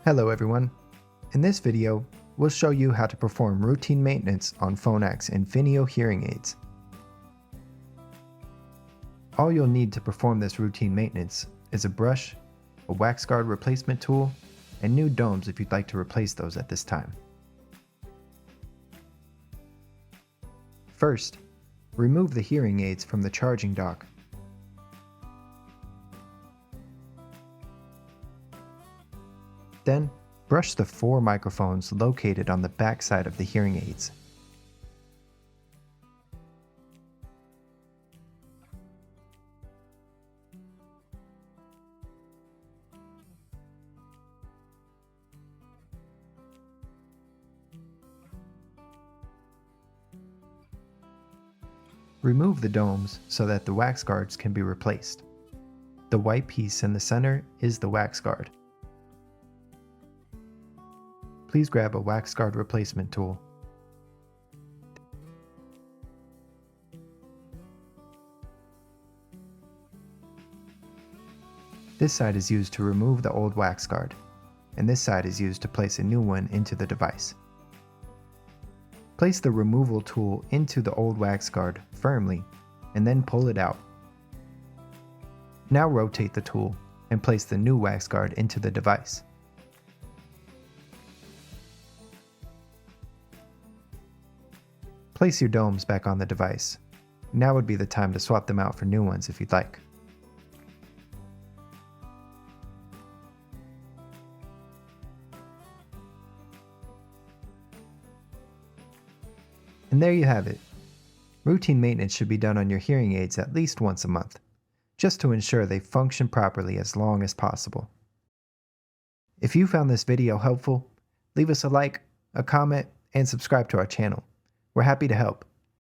Hello everyone. In this video, we'll show you how to perform routine maintenance on Phonak's INFINIO hearing aids. All you'll need to perform this routine maintenance is a brush, a wax guard replacement tool, and new domes if you'd like to replace those at this time. First, remove the hearing aids from the charging dock. Then, brush the 4 microphones located on the back side of the hearing aids. Remove the domes so that the wax guards can be replaced. The white piece in the center is the wax guard. Please grab a wax guard replacement tool. This side is used to remove the old wax guard, and this side is used to place a new one into the device. Place the removal tool into the old wax guard firmly, and then pull it out. Now rotate the tool and place the new wax guard into the device. Place your domes back on the device. Now would be the time to swap them out for new ones if you'd like. And there you have it. Routine maintenance should be done on your hearing aids at least once a month, just to ensure they function properly as long as possible. If you found this video helpful, leave us a like, a comment, and subscribe to our channel. We're happy to help.